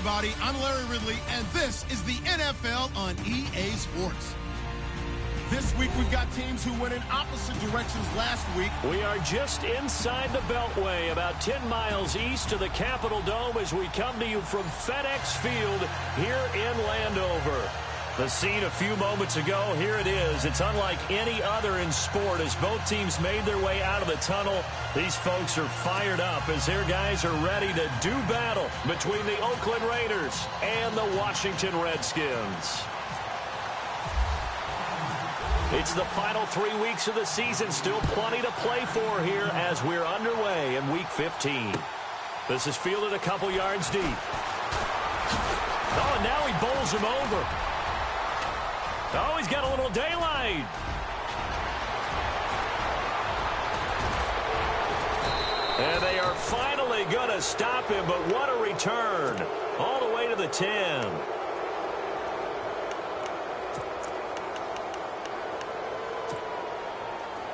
everybody. I'm Larry Ridley, and this is the NFL on EA Sports. This week, we've got teams who went in opposite directions last week. We are just inside the Beltway, about 10 miles east of the Capitol Dome as we come to you from FedEx Field here in Landover. The scene a few moments ago, here it is. It's unlike any other in sport as both teams made their way out of the tunnel. These folks are fired up as their guys are ready to do battle between the Oakland Raiders and the Washington Redskins. It's the final 3 weeks of the season. Still plenty to play for here as we're underway in Week 15. This is fielded a couple yards deep. Oh, and now he bowls him over. Oh, he's got a little daylight. And they are finally going to stop him, but what a return. All the way to the 10.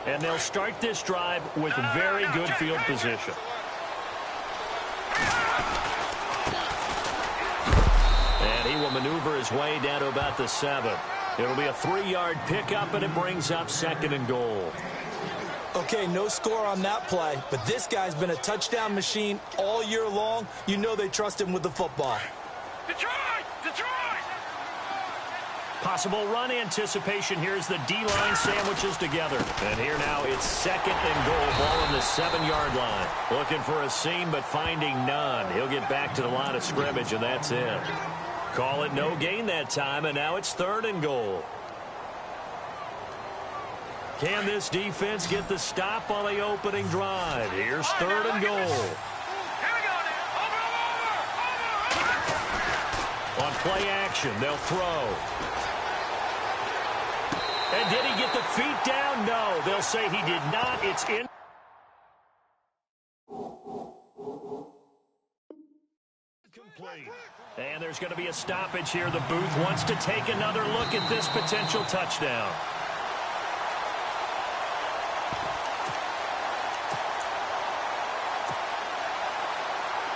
And they'll start this drive with very good field position. And he will maneuver his way down to about the 7. It'll be a 3-yard pickup, and it brings up 2nd and goal. Okay, no score on that play, but this guy's been a touchdown machine all year long. You know they trust him with the football. Detroit! Detroit! Possible run anticipation. Here's the D-line sandwiches together. And here now it's 2nd and goal. Ball on the 7-yard line. Looking for a seam, but finding none. He'll get back to the line of scrimmage, and that's it. Call it no gain that time, and now it's 3rd and goal. Can this defense get the stop on the opening drive? Here's 3rd and goal. Here we go now. Over. On play action, they'll throw. And did he get the feet down? No, they'll say he did not. It's in. Complete. And there's going to be a stoppage here. The booth wants to take another look at this potential touchdown.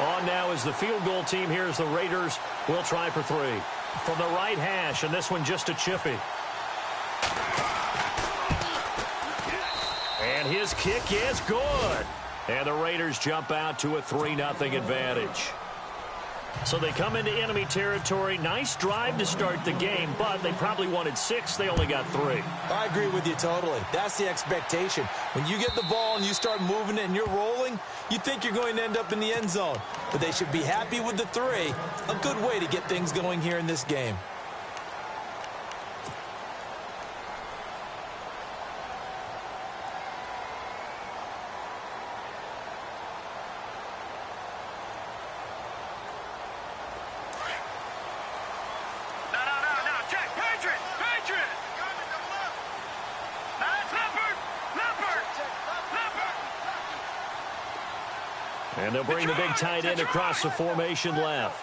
On now is the field goal team. Here's the Raiders. We'll try for 3. From the right hash, and this one just a chippy. And his kick is good. And the Raiders jump out to a 3-0 advantage. So they come into enemy territory. Nice drive to start the game, but they probably wanted 6. They only got 3. I agree with you totally. That's the expectation. When you get the ball and you start moving it and you're rolling, you think you're going to end up in the end zone. But they should be happy with the 3. A good way to get things going here in this game. And they'll bring the big tight end across the formation left.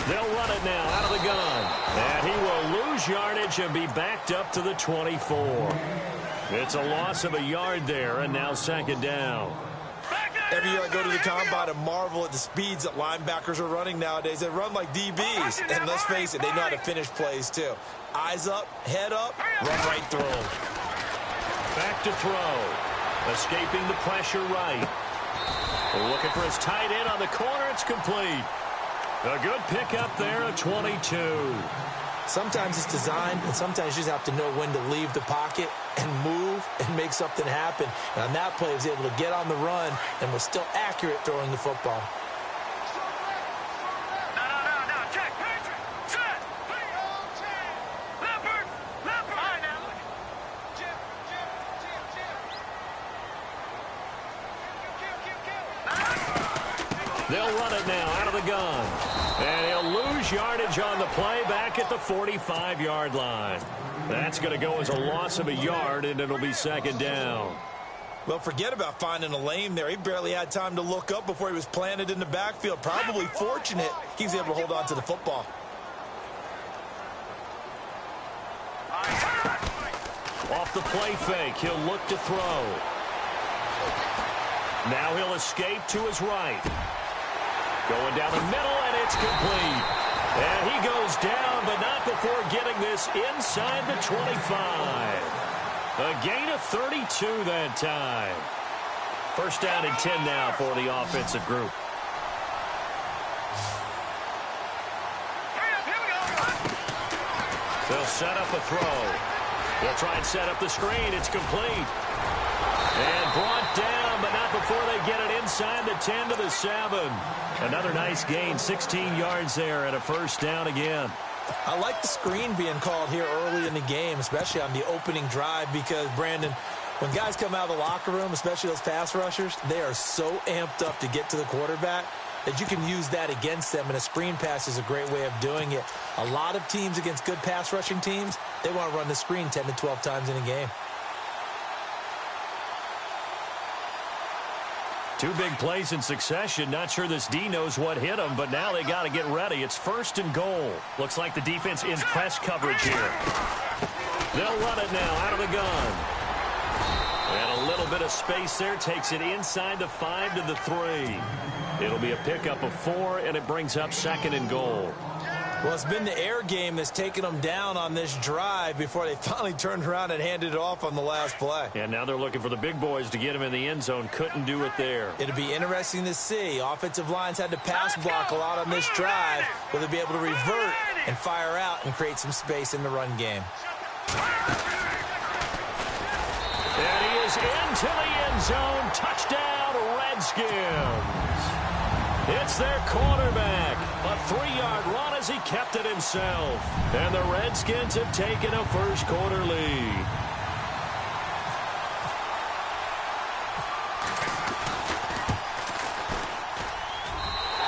They'll run it now out of the gun. And he will lose yardage and be backed up to the 24. It's a loss of a yard there, and now 2nd down. Every year I go to the combine and marvel at the speeds that linebackers are running nowadays. They run like DBs. And let's face it, they know how to finish plays too. Eyes up, head up, run right through them. Back to throw. Escaping the pressure right. Looking for his tight end on the corner. It's complete. A good pickup there, a 22. Sometimes it's designed, and sometimes you just have to know when to leave the pocket and move and make something happen. And on that play, he was able to get on the run and was still accurate throwing the football. They'll run it now out of the gun. And he'll lose yardage on the play back at the 45-yard line. That's going to go as a loss of a yard, and it'll be 2nd down. Well, forget about finding a lane there. He barely had time to look up before he was planted in the backfield. Probably fortunate he was able to hold on to the football. Off the play fake, he'll look to throw. Now he'll escape to his right. Going down the middle, and it's complete. And he goes down, but not before getting this inside the 25. A gain of 32 that time. First down and 10 now for the offensive group. They'll set up a throw. They'll try and set up the screen. It's complete. And brought down, but not before they get it inside the 10 to the 7. Another nice gain, 16 yards there, and a first down again. I like the screen being called here early in the game, especially on the opening drive, because, Brandon, when guys come out of the locker room, especially those pass rushers, they are so amped up to get to the quarterback that you can use that against them, and a screen pass is a great way of doing it. A lot of teams against good pass rushing teams, they want to run the screen 10 to 12 times in a game. Two big plays in succession. Not sure this D knows what hit them, but now they got to get ready. It's first and goal. Looks like the defense in press coverage here. They'll run it now out of the gun. And a little bit of space there takes it inside the 5 to the 3. It'll be a pickup of 4, and it brings up second and goal. Well, it's been the air game that's taken them down on this drive before they finally turned around and handed it off on the last play. And now they're looking for the big boys to get him in the end zone. Couldn't do it there. It'll be interesting to see. Offensive lines had to pass block a lot on this drive. Will they be able to revert and fire out and create some space in the run game? And he is into the end zone. Touchdown, Redskins. It's their quarterback. A 3-yard run as he kept it himself. And the Redskins have taken a first-quarter lead.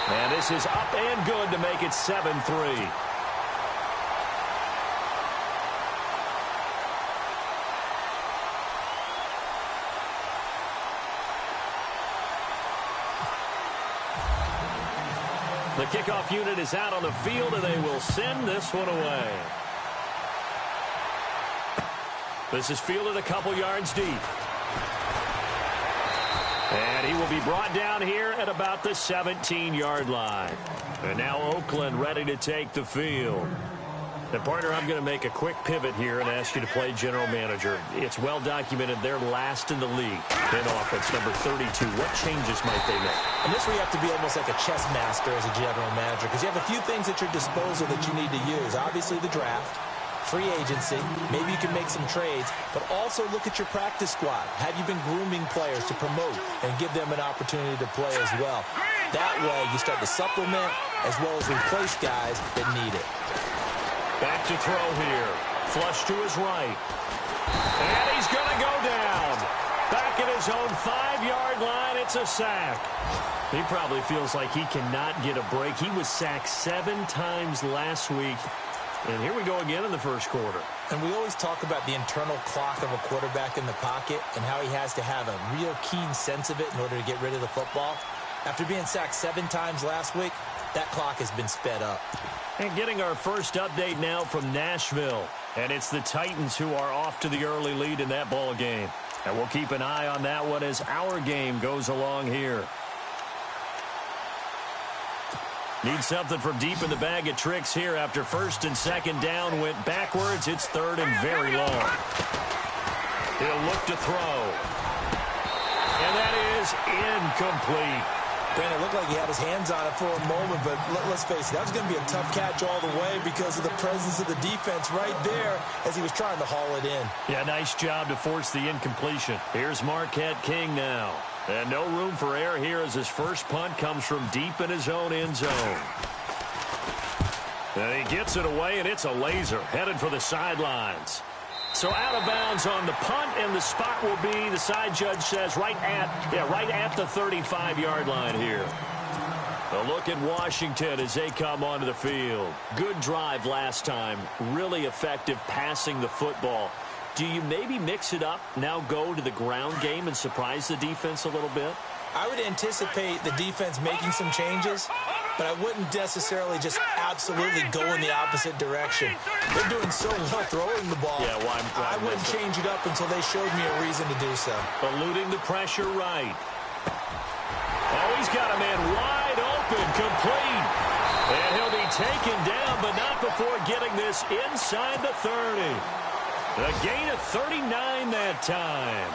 And this is up and good to make it 7-3. The kickoff unit is out on the field, and they will send this one away. This is fielded a couple yards deep. And he will be brought down here at about the 17-yard line. And now Oakland ready to take the field. And, partner, I'm going to make a quick pivot here and ask you to play general manager. It's well documented they're last in the league in offense, number 32. What changes might they make? And this where you have to be almost like a chess master as a general manager, because you have a few things at your disposal that you need to use. Obviously, the draft, free agency, maybe you can make some trades, but also look at your practice squad. Have you been grooming players to promote and give them an opportunity to play as well? That way, you start to supplement as well as replace guys that need it. Back to throw here. Flush to his right. And he's going to go down. Back at his own 5-yard line, it's a sack. He probably feels like he cannot get a break. He was sacked 7 times last week. And here we go again in the first quarter. And we always talk about the internal clock of a quarterback in the pocket and how he has to have a real keen sense of it in order to get rid of the football. After being sacked 7 times last week, that clock has been sped up. And getting our first update now from Nashville. And it's the Titans who are off to the early lead in that ball game. And we'll keep an eye on that one as our game goes along here. Need something from deep in the bag of tricks here after first and second down went backwards. It's third and very long. He'll look to throw. And that is incomplete. Brandon, it looked like he had his hands on it for a moment, but let's face it, that was going to be a tough catch all the way because of the presence of the defense right there as he was trying to haul it in. Yeah, nice job to force the incompletion. Here's Marquette King now. And no room for error here as his first punt comes from deep in his own end zone. And he gets it away, and it's a laser headed for the sidelines. So out of bounds on the punt, and the spot will be, the side judge says, right at the 35-yard line here. A look at Washington as they come onto the field. Good drive last time. Really effective passing the football. Do you maybe mix it up, now go to the ground game and surprise the defense a little bit? I would anticipate the defense making some changes, but I wouldn't necessarily just absolutely go in the opposite direction. They're doing so well throwing the ball. Yeah, why I wouldn't change it up until they showed me a reason to do so. Eluding the pressure right. Oh, he's got a man wide open. open, complete. And he'll be taken down, but not before getting this inside the 30. A gain of 39 that time.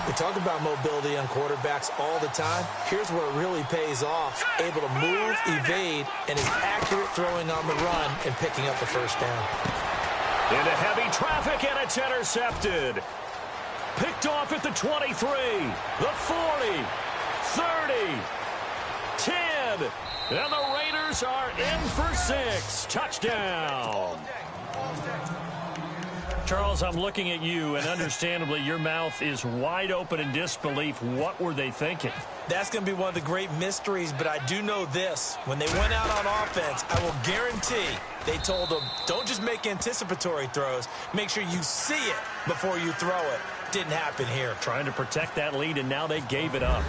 We talk about mobility on quarterbacks all the time. Here's where it really pays off. Able to move, evade, and is accurate throwing on the run and picking up the first down. Into heavy traffic, and it's intercepted. Picked off at the 23, the 40, 30, 10, and the Raiders are in for 6. Touchdown. Charles, I'm looking at you, and understandably, your mouth is wide open in disbelief. What were they thinking? That's going to be one of the great mysteries, but I do know this. When they went out on offense, I will guarantee they told them, don't just make anticipatory throws. Make sure you see it before you throw it. Didn't happen here. Trying to protect that lead, and now they gave it up.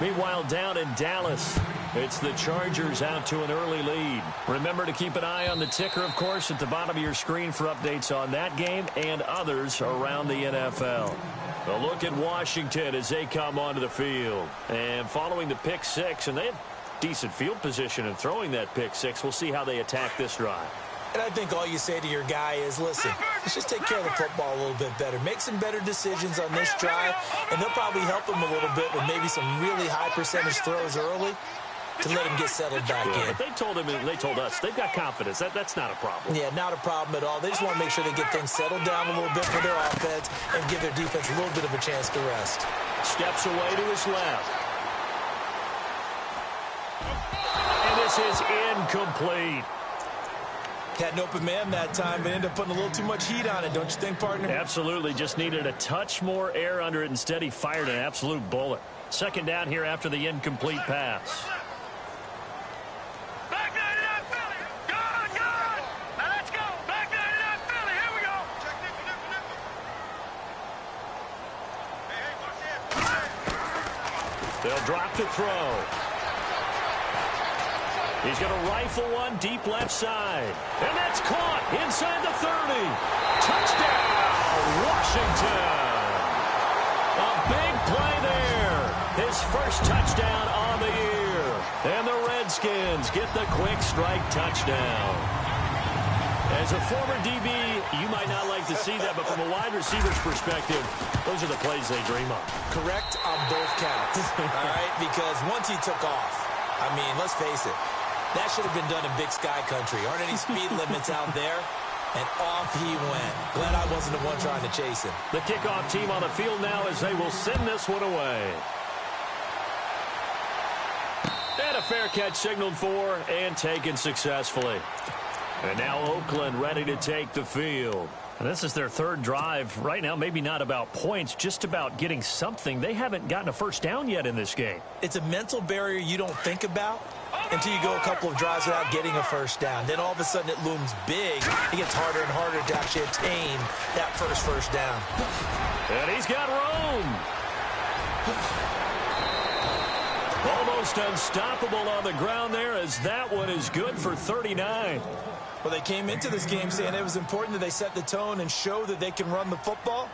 Meanwhile, down in Dallas, it's the Chargers out to an early lead. Remember to keep an eye on the ticker, of course, at the bottom of your screen for updates on that game and others around the NFL. A look at Washington as they come onto the field. And following the pick six, and they have decent field position in throwing that pick six. We'll see how they attack this drive. And I think all you say to your guy is, listen, let's just take care of the football a little bit better. Make some better decisions on this drive, and they'll probably help him a little bit with maybe some really high percentage throws early to let him get settled back in. But they told him, and they told us, they've got confidence. That's not a problem. Yeah, not a problem at all. They just want to make sure they get things settled down a little bit for their offense and give their defense a little bit of a chance to rest. Steps away to his left. And this is incomplete. Had an open man that time, but ended up putting a little too much heat on it, don't you think, partner? Absolutely. Just needed a touch more air under it. Instead, he fired an absolute bullet. Second down here after the incomplete pass. Back 99 Philly. Good. Now let's go. Back 99 Philly. Here we go. They'll drop to throw. He's going to rifle one deep left side. And that's caught inside the 30. Touchdown, Washington. A big play there. His first touchdown on the year. And the Redskins get the quick strike touchdown. As a former DB, you might not like to see that, but from a wide receiver's perspective, those are the plays they dream of. Correct on both counts, all right? Because once he took off, I mean, let's face it, that should have been done in Big Sky Country. Aren't any speed limits out there? And off he went. Glad I wasn't the one trying to chase him. The kickoff team on the field now as they will send this one away. And a fair catch signaled for and taken successfully. And now Oakland ready to take the field. And this is their third drive. Right now, maybe not about points, just about getting something. They haven't gotten a first down yet in this game. It's a mental barrier you don't think about until you go a couple of drives without getting a first down. Then all of a sudden it looms big. It gets harder and harder to actually attain that first down. And he's got room. Almost unstoppable on the ground there as that one is good for 39. Well, they came into this game saying it was important that they set the tone and show that they can run the football.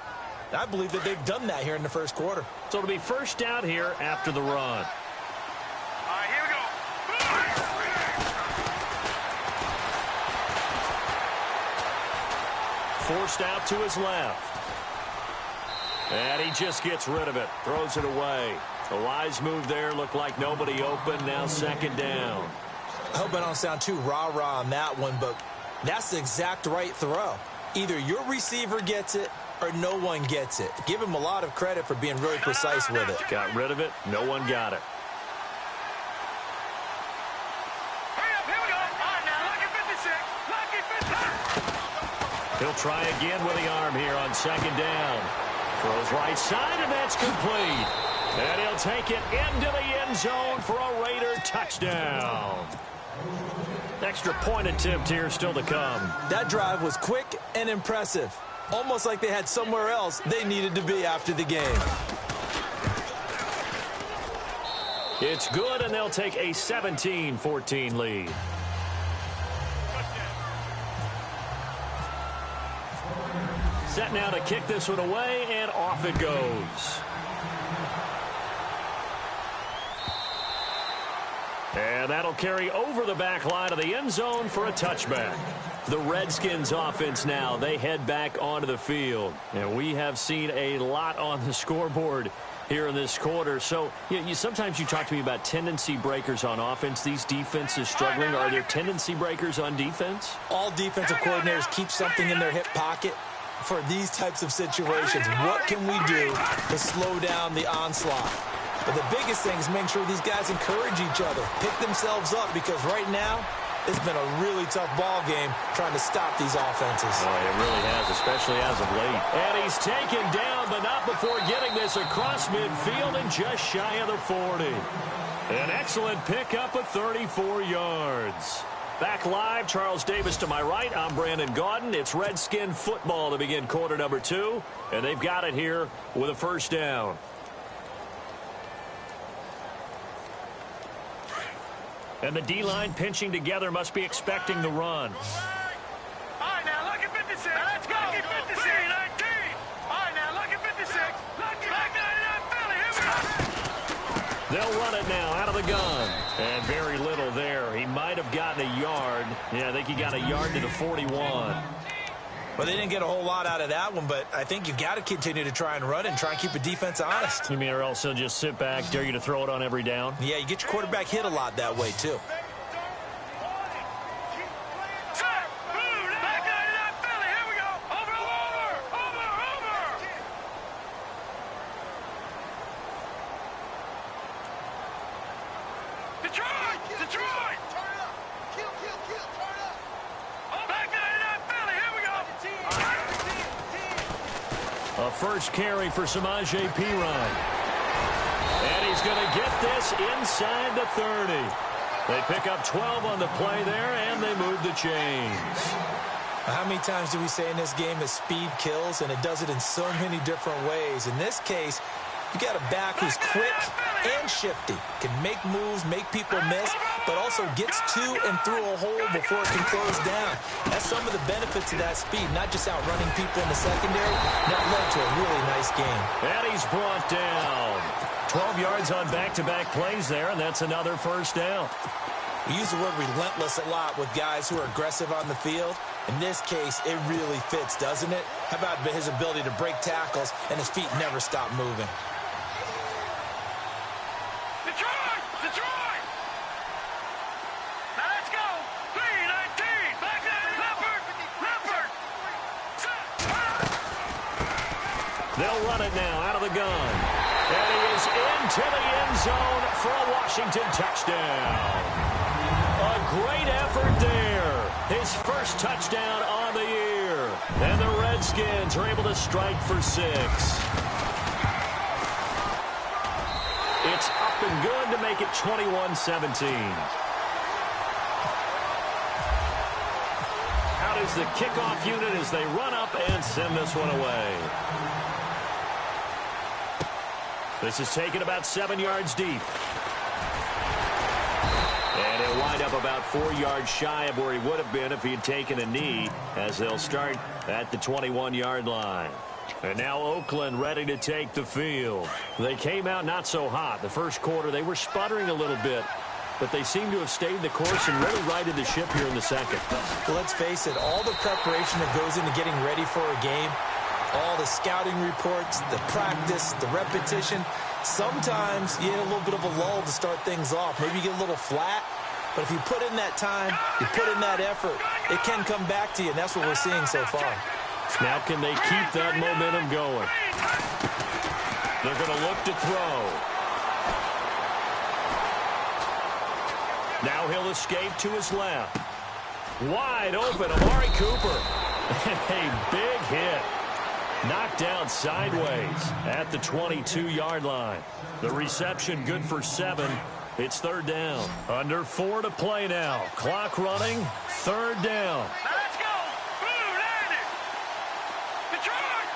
I believe that they've done that here in the first quarter. So it'll be first down here after the run. All right, here we go. Forced out to his left. And he just gets rid of it. Throws it away. A wise move there. Looked like nobody open. Now second down. I hope I don't sound too rah-rah on that one, but that's the exact right throw. Either your receiver gets it or no one gets it. Give him a lot of credit for being really precise with it. Got rid of it. No one got it. Hurry up, here we go. All right, now, lucky 56. Lucky 50. He'll try again with the arm here on second down. Throws right side, and that's complete. And he'll take it into the end zone for a Raider touchdown. Extra point attempt here still to come. That drive was quick and impressive. Almost like they had somewhere else they needed to be after the game. It's good, and they'll take a 17-14 lead. Set now to kick this one away, and off it goes. And that'll carry over the back line of the end zone for a touchback. The Redskins offense now, they head back onto the field. And we have seen a lot on the scoreboard here in this quarter. So sometimes you talk to me about tendency breakers on offense. These defenses struggling. Are there tendency breakers on defense? All defensive coordinators keep something in their hip pocket for these types of situations. What can we do to slow down the onslaught? But the biggest thing is making sure these guys encourage each other, pick themselves up, because right now it's been a really tough ball game trying to stop these offenses. Oh, it really has, especially as of late. And he's taken down, but not before getting this across midfield and just shy of the 40. An excellent pickup of 34 yards. Back live, Charles Davis to my right. I'm Brandon Gaudin. It's Redskin football to begin quarter number 2, and they've got it here with a first down. And the D-line pinching together, must be expecting the run. All right, now, look at 56. Now, let's go. Look at 56. 19. All right, now, look at 56. Back 99 Philly. Here we go. They'll run it now out of the gun. And very little there. He might have gotten a yard. Yeah, I think he got a yard to the 41. Well, they didn't get a whole lot out of that one, but I think you've got to continue to try and run it and try and keep the defense honest. You mean, or else he'll just sit back, dare you to throw it on every down? Yeah, you get your quarterback hit a lot that way, too. Back 99 Philly. Here we go. Over. Detroit. Turn it up. Kill. Turn it up. Oh, back 99 Philly. Here we go. A first carry for Samaje Perine. And he's going to get this inside the 30. They pick up 12 on the play there, and they move the chains. How many times do we say in this game that speed kills, and it does it in so many different ways? In this case, you got a back who's quick and shifty, can make moves, make people miss, but also gets to and through a hole before it can close down. That's some of the benefits of that speed, not just outrunning people in the secondary. That led to a really nice game. And he's brought down. 12 yards on back-to-back plays there, and that's another first down. We use the word relentless a lot with guys who are aggressive on the field. In this case, it really fits, doesn't it? How about his ability to break tackles and his feet never stop moving? Detroit! Now let's go. 3-19. Back Leopard. They'll run it now out of the gun. And he is into the end zone for a Washington touchdown. A great effort there. His first touchdown on the year. And the Redskins are able to strike for 6. It's up and good to make it 21-17. Out is the kickoff unit as they run up and send this one away. This is taken about 7 yards deep. And he'll wind up about 4 yards shy of where he would have been if he had taken a knee, as they'll start at the 21-yard line. And now Oakland ready to take the field. They came out not so hot. The first quarter, they were sputtering a little bit, but they seem to have stayed the course and really righted the ship here in the second. Well, let's face it, all the preparation that goes into getting ready for a game, all the scouting reports, the practice, the repetition, sometimes you get a little bit of a lull to start things off. Maybe you get a little flat, but if you put in that time, you put in that effort, it can come back to you, and that's what we're seeing so far. Now can they keep that momentum going? They're going to look to throw. Now he'll escape to his left. Wide open, Amari Cooper. A big hit. Knocked down sideways at the 22-yard line. The reception good for 7. It's third down. Under 4 to play now. Clock running. Third down. Now let's go. Boom, land it. Detroit.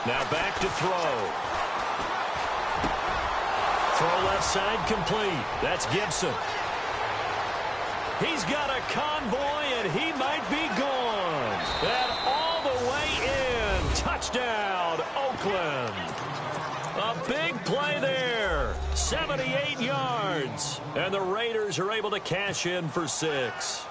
Now back to throw. Throw left side complete. That's Gibson. He's got a convoy, and he might be gone. And all the way in. Touchdown, Oakland. A big play there. 78 yards. And the Raiders are able to cash in for 6.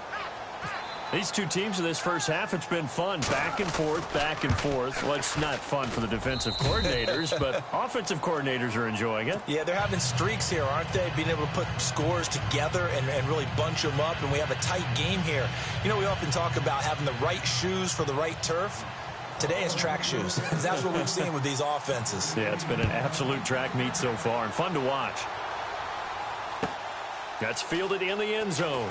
These two teams in this first half, it's been fun. Back and forth, back and forth. Well, it's not fun for the defensive coordinators, but offensive coordinators are enjoying it. Yeah, they're having streaks here, aren't they? Being able to put scores together and really bunch them up, and we have a tight game here. You know, we often talk about having the right shoes for the right turf. Today is track shoes. That's what we've seen with these offenses. Yeah, it's been an absolute track meet so far, and fun to watch. That's fielded in the end zone.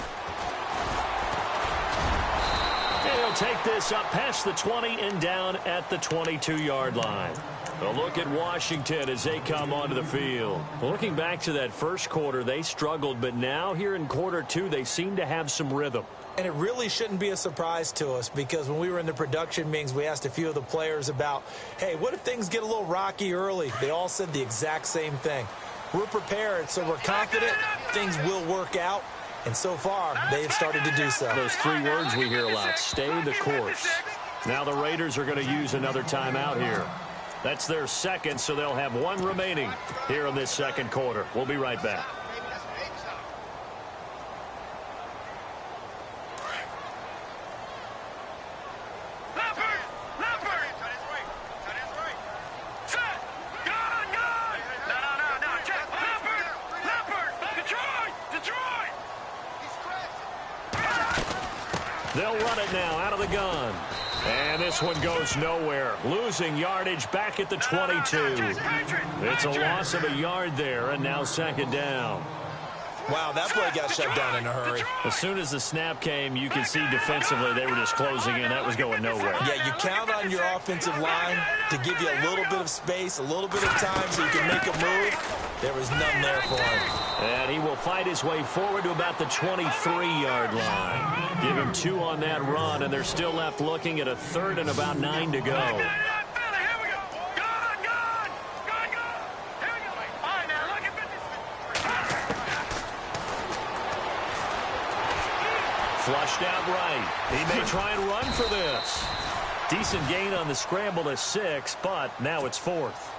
And he'll take this up past the 20 and down at the 22-yard line. A look at Washington as they come onto the field. Looking back to that first quarter, they struggled, but now here in quarter 2, they seem to have some rhythm. And it really shouldn't be a surprise to us, because when we were in the production meetings, we asked a few of the players about, hey, what if things get a little rocky early? They all said the exact same thing. We're prepared, so we're confident things will work out. And so far, they have started to do so. Those 3 words we hear a lot: stay the course. Now the Raiders are going to use another timeout here. That's their second, so they'll have 1 remaining here in this second quarter. We'll be right back. They'll run it now out of the gun. And this one goes nowhere. Losing yardage back at the 22. It's a loss of a yard there, and now second down. Wow, that play got shut down in a hurry. As soon as the snap came, you could see defensively they were just closing in. That was going nowhere. Yeah, you count on your offensive line to give you a little bit of space, a little bit of time so you can make a move. There was none there for him. And he will fight his way forward to about the 23-yard line. Give him 2 on that run, and they're still left looking at a 3rd and about 9 to go. Flushed out right. He may try and run for this. Decent gain on the scramble to 6, but now it's 4th.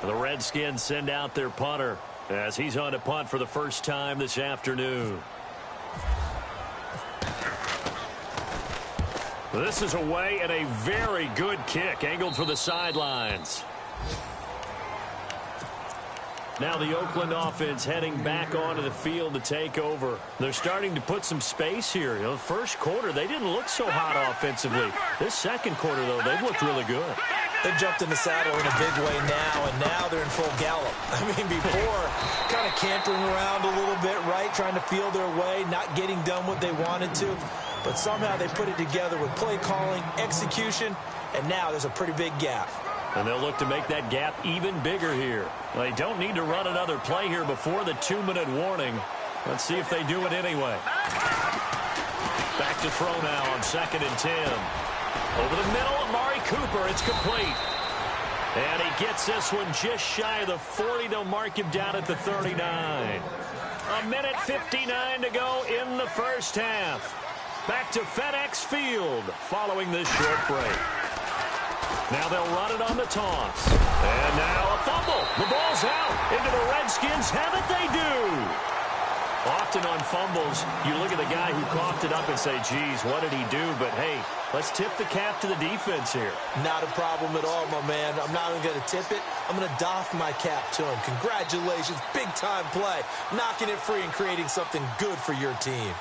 The Redskins send out their punter as he's on to punt for the first time this afternoon. This is away and a very good kick angled for the sidelines. Now the Oakland offense heading back onto the field to take over. They're starting to put some space here. You know, the first quarter, they didn't look so hot offensively. This second quarter, though, they've looked really good. They've jumped in the saddle in a big way now, and now they're in full gallop. I mean, before, kind of cantering around a little bit, right, trying to feel their way, not getting done what they wanted to. But somehow they put it together with play calling, execution, and now there's a pretty big gap. And they'll look to make that gap even bigger here. They don't need to run another play here before the 2-minute warning. Let's see if they do it anyway. Back to throw now on 2nd and 10. Over the middle, Amari Cooper. It's complete. And he gets this one just shy of the 40. They'll mark him down at the 39. 1:59 to go in the first half. Back to FedEx Field following this short break. Now they'll run it on the toss. And now a fumble. The ball's out. Into the Redskins. Have it they do. Often on fumbles, you look at the guy who coughed it up and say, geez, what did he do? But, hey, let's tip the cap to the defense here. Not a problem at all, my man. I'm not even going to tip it. I'm going to doff my cap to him. Congratulations. Big-time play. Knocking it free and creating something good for your team.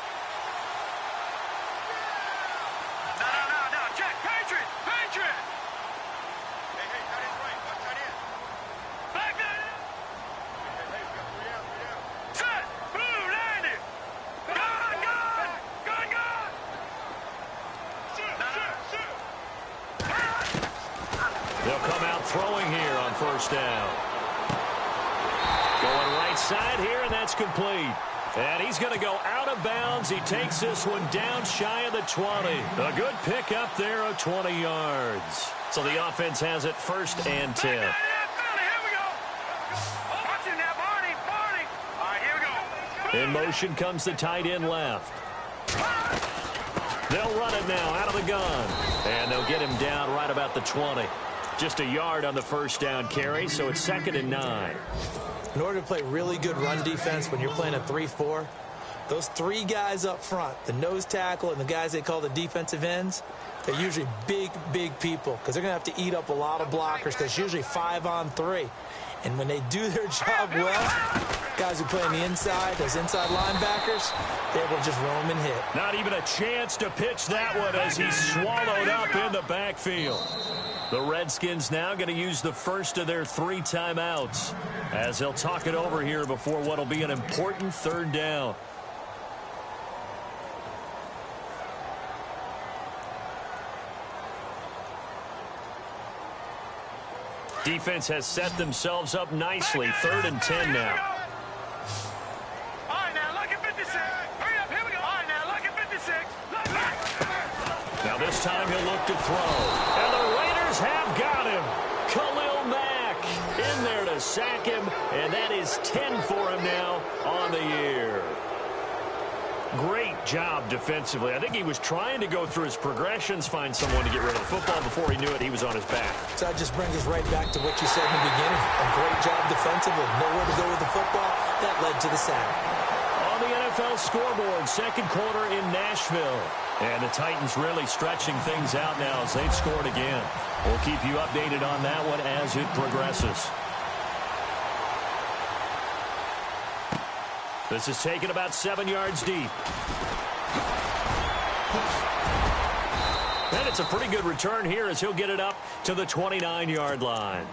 Throwing here on first down. Going right side here, and that's complete. And he's going to go out of bounds. He takes this one down shy of the 20. A good pickup there of 20 yards. So the offense has it 1st and 10. In motion comes the tight end left. They'll run it now out of the gun. And they'll get him down right about the 20. Just a yard on the first down carry, so it's 2nd and 9. In order to play really good run defense when you're playing a 3-4, those 3 guys up front, the nose tackle and the guys they call the defensive ends, they're usually big, big people because they're going to have to eat up a lot of blockers because it's usually 5-on-3. And when they do their job well, guys who play on the inside, those inside linebackers, they're able to just roam and hit. Not even a chance to pitch that one as he's swallowed up in the backfield. The Redskins now going to use the first of their 3 timeouts as they'll talk it over here before what will be an important 3rd down. Defense has set themselves up nicely. 3rd and 10 now. All right, now look at 56. Hurry up, here we go. All right, now look at 56. Now this time he'll look to throw. And the Raiders have got him. Khalil Mack in there to sack him. And that is 10 for him now on the year. Great job defensively. I think he was trying to go through his progressions, find someone to get rid of the football. Before he knew it, he was on his back. So that just brings us right back to what you said in the beginning. A great job defensively. Nowhere to go with the football. That led to the sack. On the NFL scoreboard, 2nd quarter in Nashville. And the Titans really stretching things out now as they've scored again. We'll keep you updated on that one as it progresses. This is taken about 7 yards deep. And it's a pretty good return here as he'll get it up to the 29-yard line.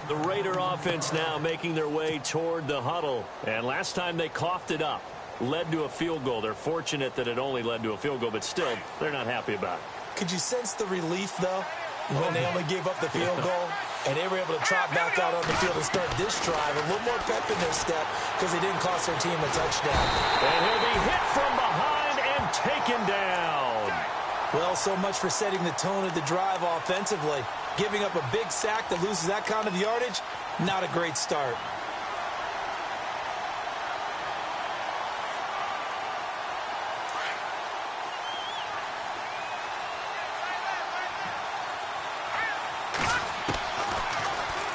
The Raider offense now making their way toward the huddle. And last time they coughed it up, led to a field goal. They're fortunate that it only led to a field goal, but still, they're not happy about it. Could you sense the relief, though, when they only gave up the field goal? And they were able to trot back out on the field and start this drive. A little more pep in their step because they didn't cost their team a touchdown. And he'll be hit from behind and taken down. Well, so much for setting the tone of the drive offensively. Giving up a big sack that loses that kind of yardage, not a great start.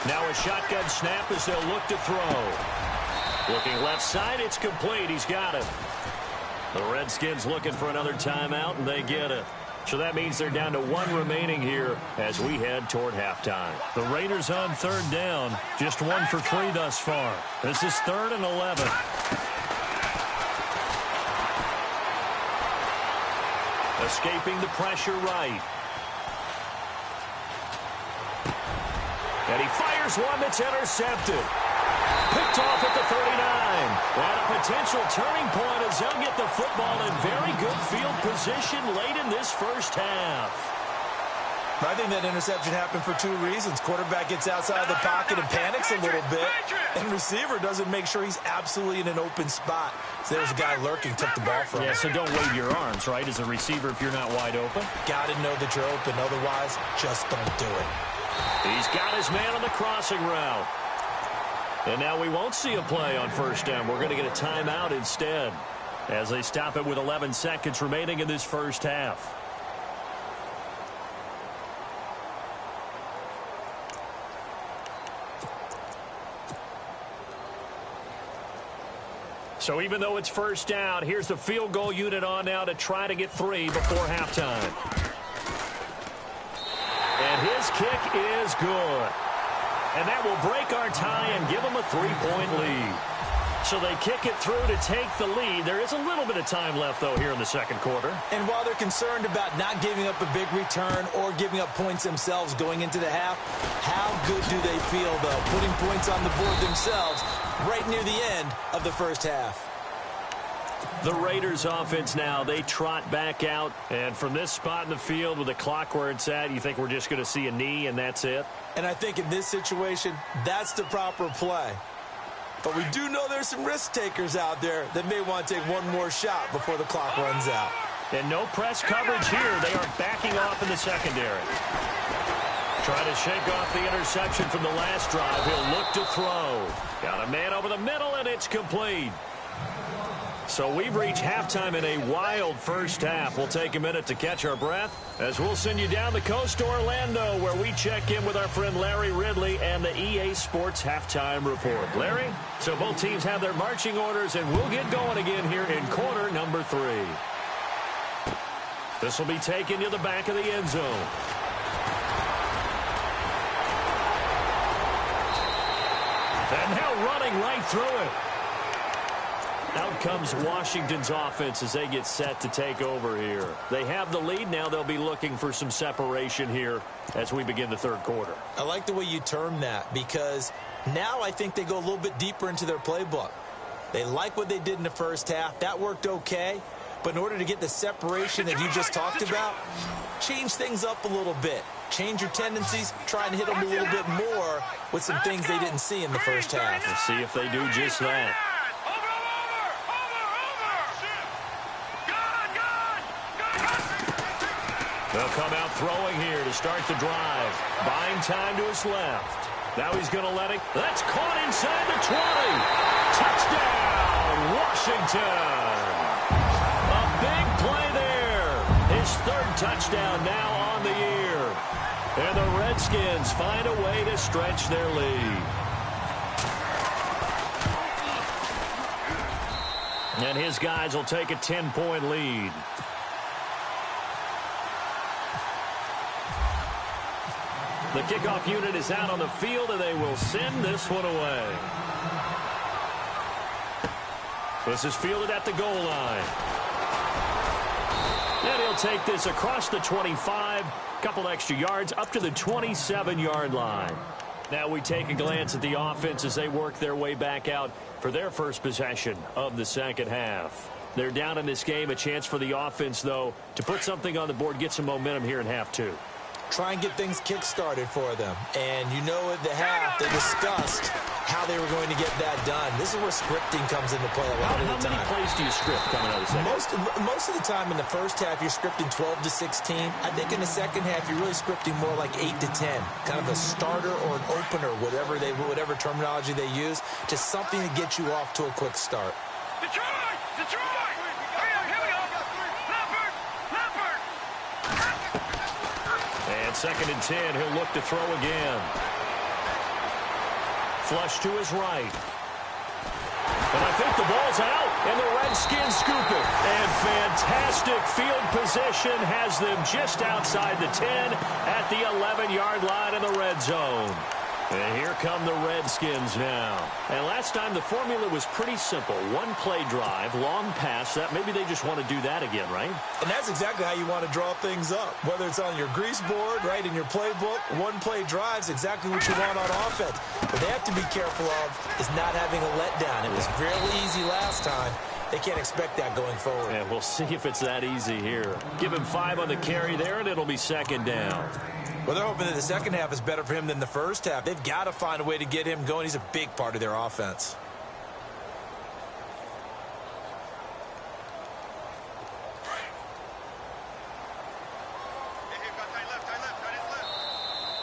Now a shotgun snap as they'll look to throw. Looking left side, it's complete. He's got it. The Redskins looking for another timeout, and they get it. So that means they're down to 1 remaining here as we head toward halftime. The Raiders on 3rd down, just 1 for 3 thus far. This is 3rd and 11. Escaping the pressure right. And he fires one that's intercepted. Picked off at the 39. And a potential turning point as they'll get the football in very good field position late in this first half. I think that interception happened for 2 reasons. Quarterback gets outside of the pocket and panics a little bit. And receiver doesn't make sure he's absolutely in an open spot. So there's a guy lurking, took the ball from him. Yeah, so don't wave your arms, right, as a receiver if you're not wide open. Got to know that you're open. Otherwise, just don't do it. He's got his man on the crossing route. And now we won't see a play on 1st down. We're going to get a timeout instead as they stop it with 11 seconds remaining in this first half. So even though it's 1st down, here's the field goal unit on now to try to get 3 before halftime. And his kick is good. And that will break our tie and give them a 3-point lead. So they kick it through to take the lead. There is a little bit of time left, though, here in the 2nd quarter. And while they're concerned about not giving up a big return or giving up points themselves going into the half, how good do they feel, though, putting points on the board themselves right near the end of the first half? The Raiders offense now, they trot back out. And from this spot in the field with the clock where it's at, you think we're just going to see a knee and that's it? And I think in this situation, that's the proper play. But we do know there's some risk takers out there that may want to take one more shot before the clock runs out. And no press coverage here. They are backing off in the secondary. Trying to shake off the interception from the last drive. He'll look to throw. Got a man over the middle, and it's complete. So we've reached halftime in a wild first half. We'll take a minute to catch our breath as we'll send you down the coast to Orlando, where we check in with our friend Larry Ridley and the EA Sports Halftime Report. Larry, so both teams have their marching orders, and we'll get going again here in quarter number 3. This will be taken to the back of the end zone. And now running right through it. Out comes Washington's offense as they get set to take over here. They have the lead. Now they'll be looking for some separation here as we begin the third quarter. I like the way you term that, because now I think they go a little bit deeper into their playbook. They like what they did in the first half. That worked okay. But in order to get the separation that you just talked about, change things up a little bit. Change your tendencies, try and hit them a little bit more with some things they didn't see in the first half. We'll see if they do just that. They'll come out throwing here to start the drive. Buying time to his left. Now he's going to let it. That's caught inside the 20. Touchdown, Washington. A big play there. His third touchdown now on the year. And the Redskins find a way to stretch their lead. And his guys will take a 10-point lead. The kickoff unit is out on the field, and they will send this one away. This is fielded at the goal line. And he'll take this across the 25, couple extra yards, up to the 27-yard line. Now we take a glance at the offense as they work their way back out for their first possession of the second half. They're down in this game. A chance for the offense, though, to put something on the board, get some momentum here in half 2. Try and get things kick-started for them. And you know at the half, they discussed how they were going to get that done. This is where scripting comes into play a lot of the time. How many plays do you script coming out of the second? Most of the time in the first half, you're scripting 12 to 16. I think in the second half, you're really scripting more like 8 to 10. Kind of a starter or an opener, whatever terminology they use. Just something to get you off to a quick start. Detroit! Detroit! Here we go! Leopard! Leopard! And second and 10, he'll look to throw again. Flush to his right. And I think the ball's out, and the Redskins scoop it. And fantastic field position has them just outside the 10 at the 11-yard line in the red zone. And here come the Redskins now. And last time the formula was pretty simple. One play drive, long pass. That maybe they just want to do that again, right? And that's exactly how you want to draw things up. Whether it's on your grease board, right, in your playbook, one play drive's exactly what you want on offense. What they have to be careful of is not having a letdown. It was real easy last time. They can't expect that going forward. And we'll see if it's that easy here. Give him 5 on the carry there, and it'll be second down. Well, they're hoping that the second half is better for him than the first half. They've got to find a way to get him going. He's a big part of their offense.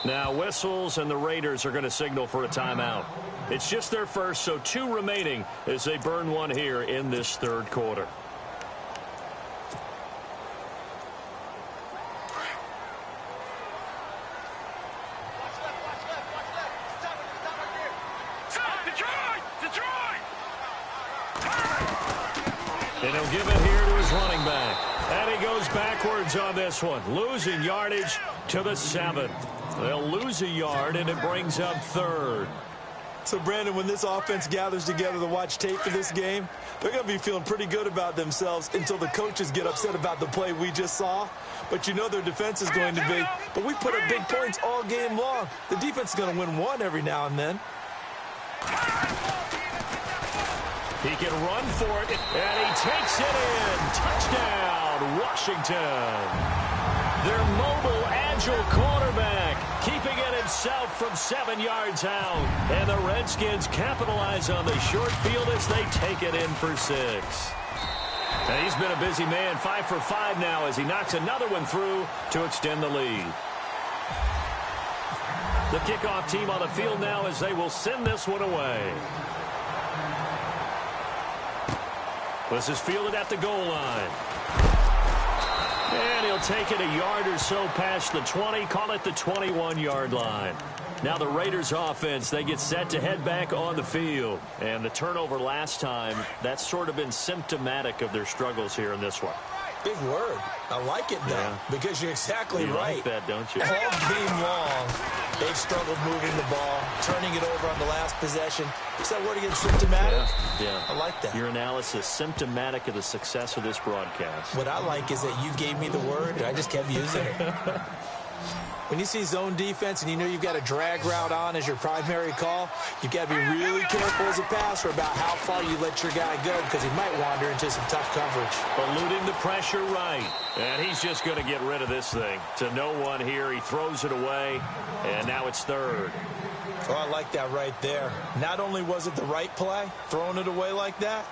Now whistles, and the Raiders are going to signal for a timeout. It's just their first, so 2 remaining as they burn one here in this third quarter. And he'll give it here to his running back. And he goes backwards on this one, losing yardage to the 7. They'll lose a yard, and it brings up third. So, Brandon, when this offense gathers together to watch tape for this game, they're going to be feeling pretty good about themselves until the coaches get upset about the play we just saw. But you know their defense is going to be. But we put up big points all game long. The defense is going to win one every now and then. He can run for it, and he takes it in. Touchdown, Washington. Their mobile, agile quarterback keeping it himself from 7 yards out. And the Redskins capitalize on the short field as they take it in for 6. And he's been a busy man, 5 for 5 now as he knocks another one through to extend the lead. The kickoff team on the field now as they will send this one away. This is fielded at the goal line. And he'll take it a yard or so past the 20, call it the 21-yard line. Now the Raiders offense, they get set to head back on the field. And the turnover last time, that's sort of been symptomatic of their struggles here in this one. Big word. I like it, though, because you're exactly right. You like that, don't you? All game long, they've struggled moving the ball, turning it over on the last possession. Is that word again, symptomatic? Yeah. I like that. Your analysis, symptomatic of the success of this broadcast. What I like is that you gave me the word, and I just kept using it. When you see zone defense and you know you've got a drag route on as your primary call, you've got to be really careful as a passer about how far you let your guy go because he might wander into some tough coverage. Eluding the pressure right. And he's just going to get rid of this thing. To no one here. He throws it away, and now it's third. Oh, I like that right there. Not only was it the right play, throwing it away like that,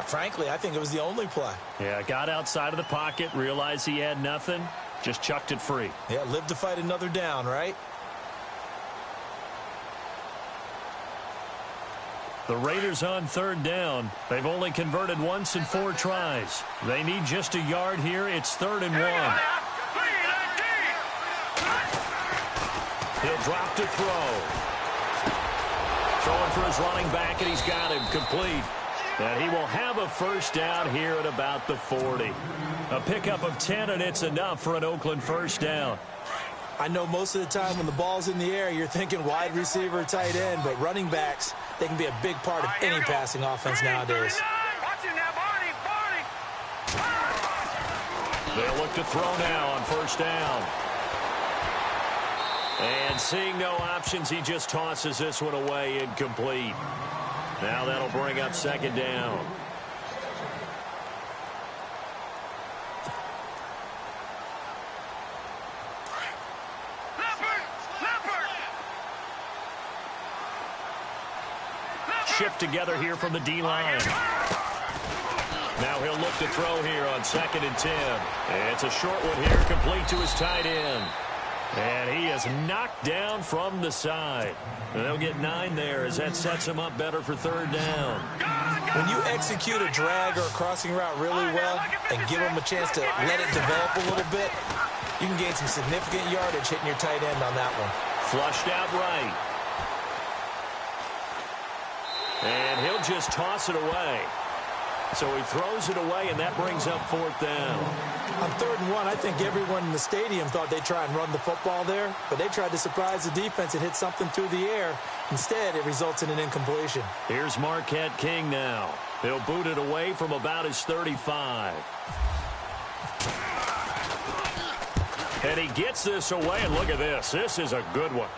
frankly, I think it was the only play. Yeah, got outside of the pocket, realized he had nothing. Just chucked it free. Yeah, live to fight another down, right? The Raiders on third down. They've only converted once in 4 tries. They need just a yard here. It's 3rd and 1. He'll drop to throw. Throwing for his running back, and he's got him complete. And he will have a first down here at about the 40. A pickup of 10, and it's enough for an Oakland first down. I know most of the time when the ball's in the air, you're thinking wide receiver, tight end, but running backs, they can be a big part of any passing offense nowadays. They'll look to throw now on first down. And seeing no options, he just tosses this one away, incomplete. Now that'll bring up second down. Shift together here from the D-line. Now he'll look to throw here on 2nd and 10. It's a short one here, complete to his tight end. And he is knocked down from the side. And they'll get 9 there as that sets him up better for third down. When you execute a drag or a crossing route really well and give them a chance to let it develop a little bit, you can gain some significant yardage hitting your tight end on that one. Flushed out right. And he'll just toss it away. So he throws it away, and that brings up 4th down. On 3rd and 1, I think everyone in the stadium thought they'd try and run the football there, but they tried to surprise the defense and hit something through the air. Instead, it results in an incompletion. Here's Marquette King now. He'll boot it away from about his 35. And he gets this away, and look at this. This is a good one.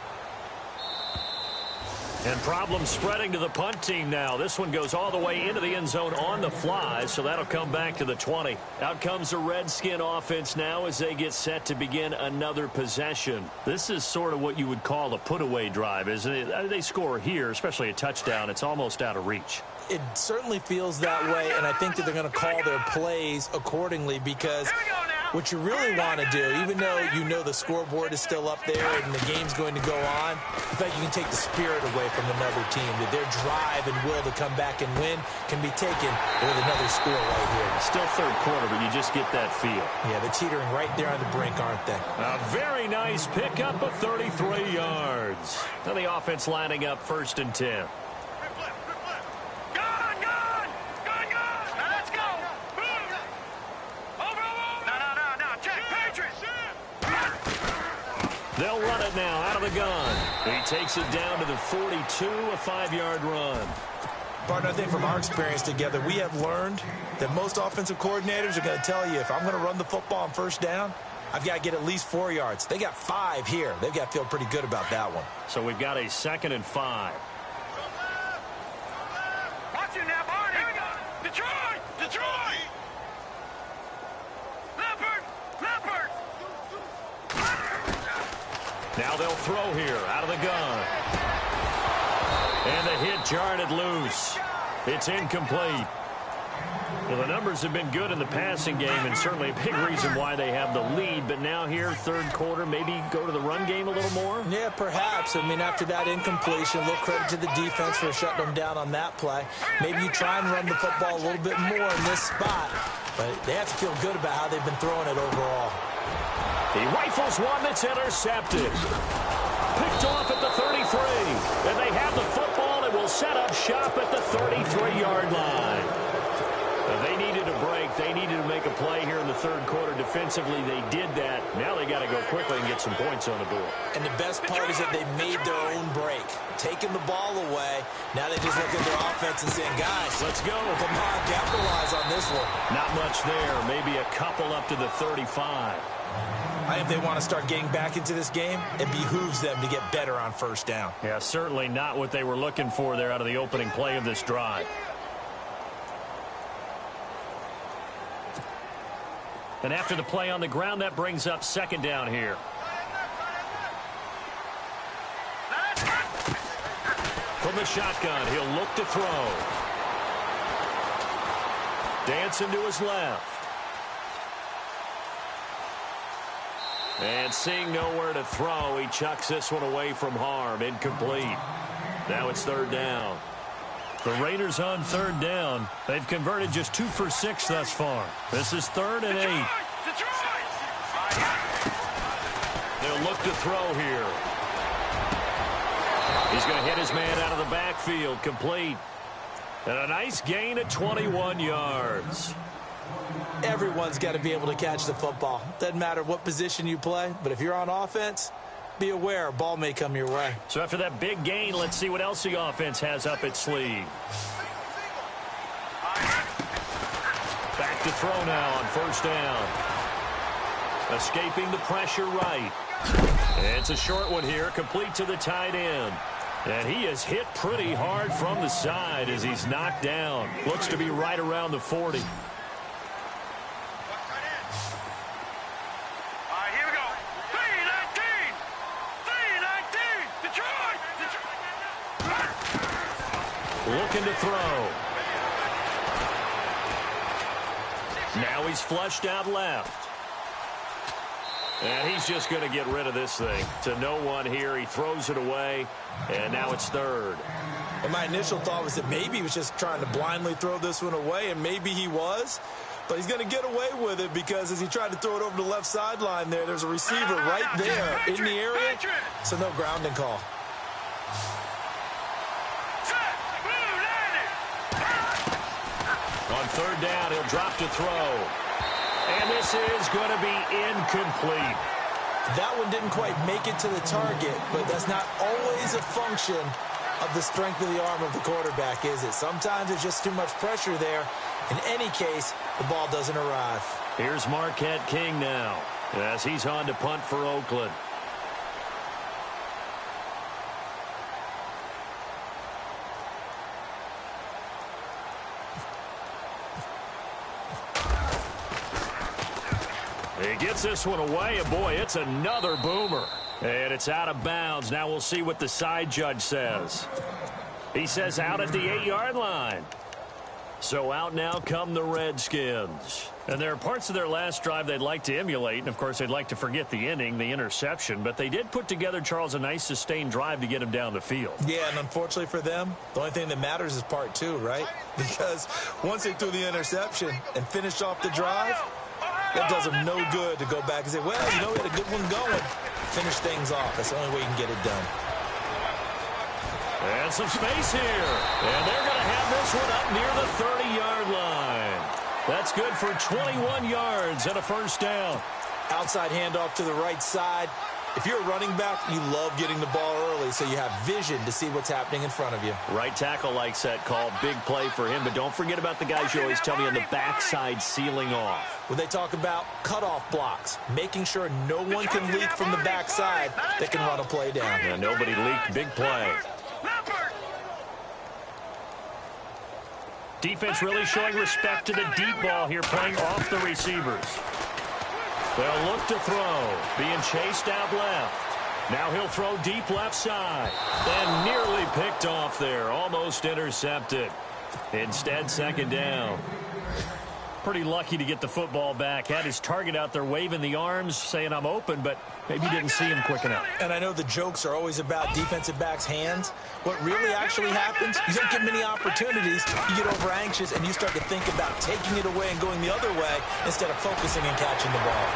And problems spreading to the punt team now. This one goes all the way into the end zone on the fly, so that'll come back to the 20. Out comes the Redskin offense now as they get set to begin another possession. This is sort of what you would call a put-away drive, isn't it? They score here, especially a touchdown. It's almost out of reach. It certainly feels that way, and I think that they're going to call their plays accordingly because what you really want to do, even though you know the scoreboard is still up there and the game's going to go on, in fact, you can take the spirit away from another team, that their drive and will to come back and win can be taken with another score right here. Still third quarter, but you just get that feel. Yeah, they're teetering right there on the brink, aren't they? A very nice pickup of 33 yards. Now the offense lining up 1st and 10. They'll run it now out of the gun. He takes it down to the 42, a 5-yard run. Partner, I think from our experience together, we have learned that most offensive coordinators are going to tell you, if I'm going to run the football on first down, I've got to get at least 4 yards. They got 5 here. They've got to feel pretty good about that one. So we've got a 2nd and 5. Watch it now, Barney. Here we go. Detroit! Detroit! Leopard! Leopard! Now they'll throw here out of the gun. And the hit jarred it loose. It's incomplete. Well, the numbers have been good in the passing game and certainly a big reason why they have the lead. But now here, third quarter, maybe go to the run game a little more? Yeah, perhaps. I mean, after that incompletion, a little credit to the defense for shutting them down on that play. Maybe you try and run the football a little bit more in this spot. But they have to feel good about how they've been throwing it overall. He rifles one that's intercepted. Picked off at the 33. And they have the football and will set up shop at the 33-yard line. They needed a break. They needed to make a play here in the third quarter. Defensively, they did that. Now they got to go quickly and get some points on the board. And the best part is that they made their own break. Taking the ball away. Now they just look at their offense and saying, guys, let's go. Come on, capitalize on this one. Not much there. Maybe a couple up to the 35. If they want to start getting back into this game, it behooves them to get better on first down. Yeah, certainly not what they were looking for there out of the opening play of this drive. And after the play on the ground, that brings up second down here. From the shotgun, he'll look to throw. Dancing to his left. And seeing nowhere to throw, he chucks this one away from harm. Incomplete. Now it's third down. The Raiders on third down. They've converted just 2 for 6 thus far. This is 3rd and 8. They'll look to throw here. He's going to hit his man out of the backfield. Complete. And a nice gain of 21 yards. Everyone's got to be able to catch the football. Doesn't matter what position you play, but if you're on offense, be aware a ball may come your way. So after that big gain, let's see what else the offense has up its sleeve. Back to throw now on first down. Escaping the pressure right. It's a short one here, complete to the tight end. And he is hit pretty hard from the side as he's knocked down. Looks to be right around the 40. Looking to throw. Now he's flushed out left. And he's just going to get rid of this thing. To no one here. He throws it away. And now it's third. And my initial thought was that maybe he was just trying to blindly throw this one away. And maybe he was. But he's going to get away with it because as he tried to throw it over the left sideline there's a receiver right there in the area. So no grounding call. On third down, he'll drop to throw. And this is going to be incomplete. That one didn't quite make it to the target, but that's not always a function of the strength of the arm of the quarterback, is it? Sometimes there's just too much pressure there. In any case, the ball doesn't arrive. Here's Marquette King now as he's on to punt for Oakland. He gets this one away, and boy, it's another boomer. And it's out of bounds. Now we'll see what the side judge says. He says out at the 8-yard line. So out now come the Redskins. And there are parts of their last drive they'd like to emulate. And, of course, they'd like to forget the inning, the interception. But they did put together, Charles, a nice sustained drive to get him down the field. Yeah, and unfortunately for them, the only thing that matters is part 2, right? Because once they threw the interception and finished off the drive, that does them no good to go back and say, well, you know, we had a good one going. Finish things off. That's the only way you can get it done. And some space here. And they're going to have this one up near the 30-yard line. That's good for 21 yards and a first down. Outside handoff to the right side. If you're a running back, you love getting the ball early so you have vision to see what's happening in front of you. Right tackle likes that call. Big play for him. But don't forget about the guys you always tell me on the backside sealing off. When they talk about cutoff blocks, making sure no one can leak from the backside that can run a play down. Yeah, nobody leaked. Big play. Defense really showing respect to the deep ball here, playing off the receivers. They'll look to throw, being chased out left. Now he'll throw deep left side. And nearly picked off there, almost intercepted. Instead, second down. Pretty lucky to get the football back. Had his target out there waving the arms, saying I'm open, but maybe didn't see him quick enough. And I know the jokes are always about defensive backs' hands. What really actually happens, you don't get many opportunities, you get over anxious, and you start to think about taking it away and going the other way instead of focusing and catching the ball.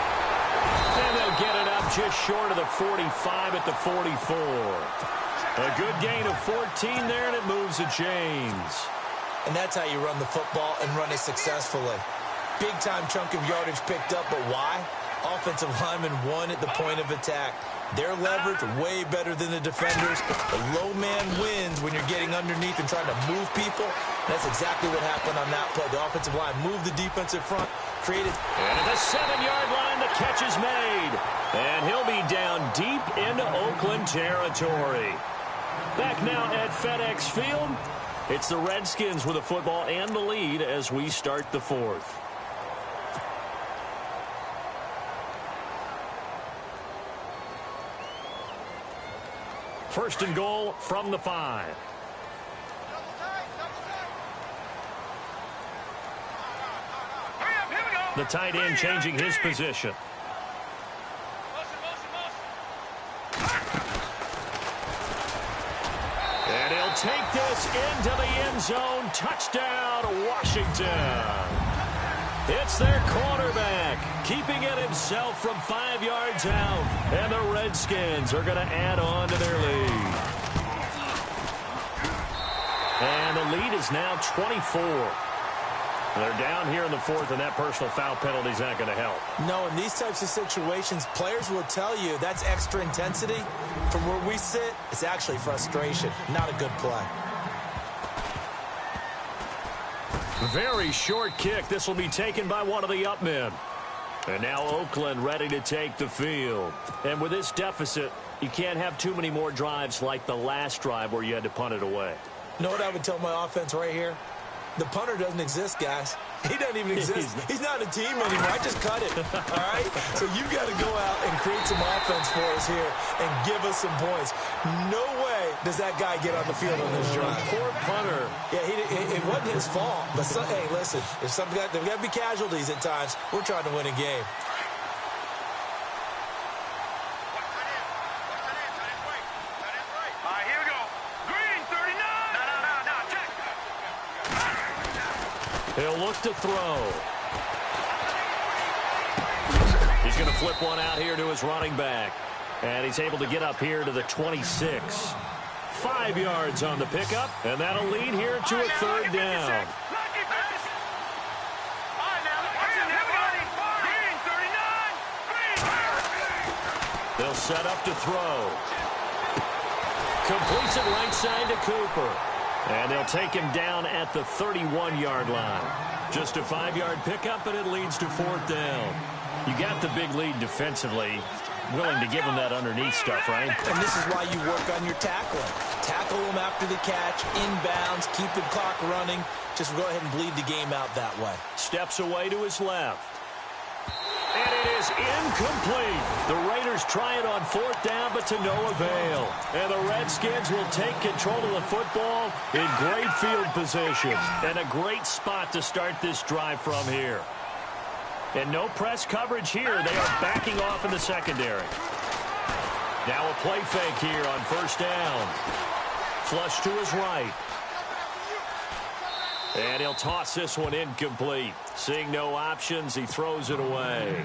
And they'll get it up just short of the 45 at the 44. A good gain of 14 there, and it moves the chains. And that's how you run the football and run it successfully. Big-time chunk of yardage picked up, but why? Offensive linemen won at the point of attack. Their leverage way better than the defenders. The low man wins when you're getting underneath and trying to move people. That's exactly what happened on that play. The offensive line moved the defensive front, created. And at the 7-yard line, the catch is made. And he'll be down deep into Oakland territory. Back now at FedEx Field. It's the Redskins with the football and the lead as we start the fourth. First and goal from the 5. The tight end changing his position. And he'll take this into the end zone. Touchdown, Washington. It's their quarterback, keeping it himself from 5 yards out. And the Redskins are going to add on to their lead. And the lead is now 24. They're down here in the fourth, and that personal foul penalty is not going to help. No, in these types of situations, players will tell you that's extra intensity. From where we sit, it's actually frustration, not a good play. Very short kick. This will be taken by one of the up men. And now Oakland ready to take the field. And with this deficit, you can't have too many more drives like the last drive where you had to punt it away. You know what I would tell my offense right here? The punter doesn't exist, guys. He doesn't even exist. He's not a team anymore. I just cut it, all right? So you got to go out and create some offense for us here and give us some points. No way does that guy get on the field on this drive. Poor punter. Yeah, it wasn't his fault. But, hey, listen, there's got to be casualties at times. We're trying to win a game. He'll look to throw. He's going to flip one out here to his running back. And he's able to get up here to the 26. 5 yards on the pickup, and that'll lead here to a third down. They'll set up to throw. Completes it right side to Cooper. And they'll take him down at the 31-yard line. Just a 5-yard pickup, and it leads to fourth down. You got the big lead defensively. Willing to give him that underneath stuff, right? And this is why you work on your tackling. Tackle him after the catch, inbounds, keep the clock running. Just go ahead and bleed the game out that way. Steps away to his left. And it is incomplete. The Raiders try it on fourth down, but to no avail. And the Redskins will take control of the football in great field position. And a great spot to start this drive from here. And no press coverage here. They are backing off in the secondary. Now a play fake here on first down. Flush to his right. And he'll toss this one incomplete. Seeing no options, he throws it away.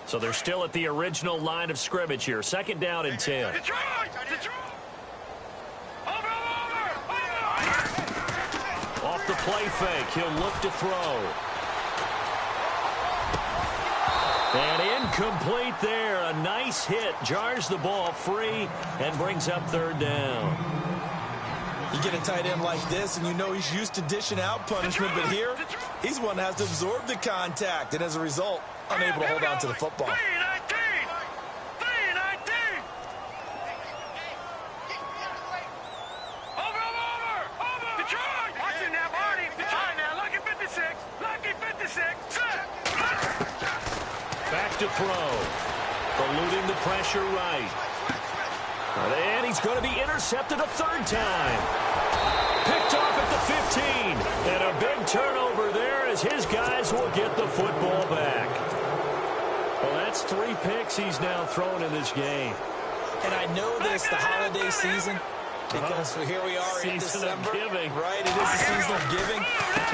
So they're still at the original line of scrimmage here. Second down and 10. Off the play fake, he'll look to throw. And incomplete there. A nice hit. Jars the ball free and brings up third down. You get a tight end like this, and you know he's used to dishing out punishment, but here, he's one that has to absorb the contact, and as a result, unable to hold on to the football. Back to throw. Eluding the pressure right. And he's going to be intercepted a third time. Picked off at the 15. And a big turnover there as his guys will get the football back. Well, that's 3 picks he's now thrown in this game. And I know this, the holiday season, because here we are in Season December. of giving. Right, it is a season of giving.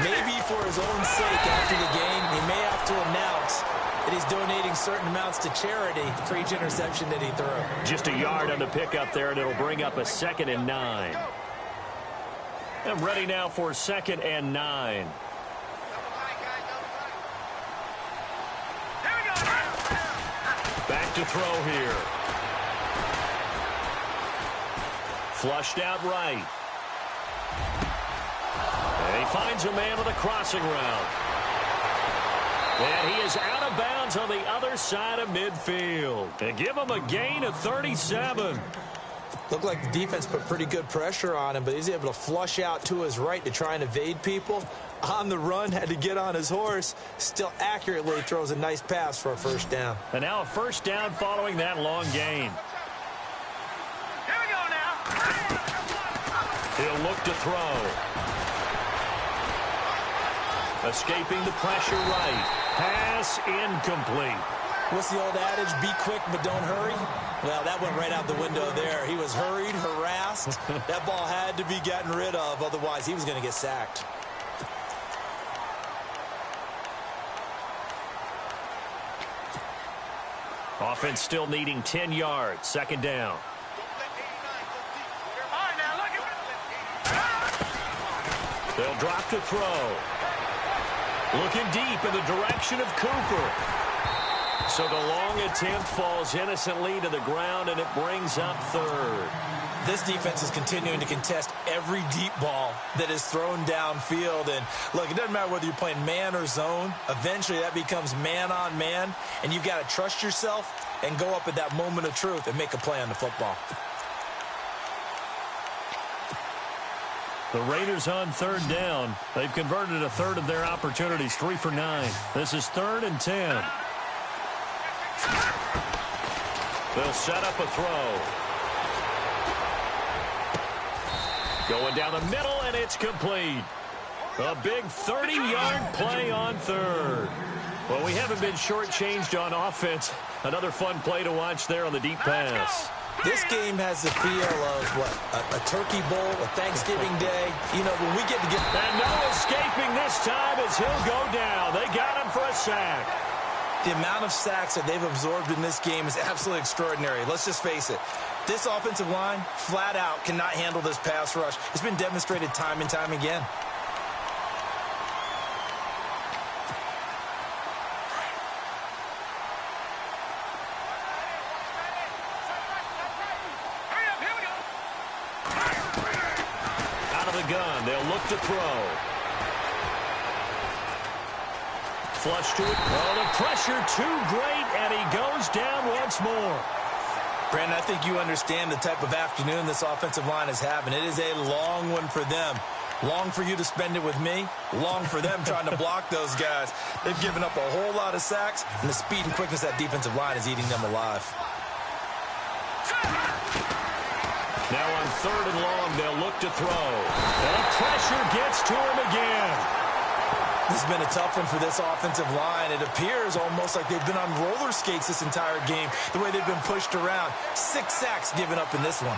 Maybe for his own sake after the game, he may have to announce that he's donating certain amounts to charity for each interception that he threw. Just a yard on the pickup there, and it'll bring up a 2nd and 9. I'm ready now for 2nd and 9. Back to throw here. Flushed out right. And he finds a man with a crossing route. And he is out of bounds on the other side of midfield. And give him a gain of 37. Looked like the defense put pretty good pressure on him, but he's able to flush out to his right to try and evade people. On the run, had to get on his horse. Still accurately throws a nice pass for a first down. And now a first down following that long gain. Here we go now. He'll look to throw. Escaping the pressure right. Pass incomplete. What's the old adage? Be quick, but don't hurry. Well, that went right out the window there. He was hurried, harassed. That ball had to be gotten rid of. Otherwise, he was going to get sacked. Offense still needing 10 yards. 2nd down. All right, now look at. They'll drop to throw. Looking deep in the direction of Cooper. So the long attempt falls innocently to the ground, and it brings up 3rd. This defense is continuing to contest every deep ball that is thrown downfield. And, look, it doesn't matter whether you're playing man or zone. Eventually, that becomes man on man, and you've got to trust yourself and go up at that moment of truth and make a play on the football. The Raiders on 3rd down. They've converted a third of their opportunities, 3 for 9. This is 3rd and 10. They'll set up a throw. Going down the middle, and it's complete. A big 30-yard play on 3rd. Well, we haven't been shortchanged on offense. Another fun play to watch there on the deep pass. This game has the feel of, what, a turkey bowl, a Thanksgiving day. You know, when we get to get... And no escaping this time as he'll go down. They got him for a sack. The amount of sacks that they've absorbed in this game is absolutely extraordinary. Let's just face it. This offensive line, flat out, cannot handle this pass rush. It's been demonstrated time and time again. Gun. They'll look to throw. Flush to it. Oh, the pressure too great, and he goes down once more. Brandon, I think you understand the type of afternoon this offensive line is having. It is a long one for them. Long for you to spend it with me. Long for them trying to block those guys. They've given up a whole lot of sacks, and the speed and quickness of that defensive line is eating them alive. Now on 3rd and long, they'll look to throw. And the pressure gets to him again. This has been a tough one for this offensive line. It appears almost like they've been on roller skates this entire game, the way they've been pushed around. 6 sacks given up in this one.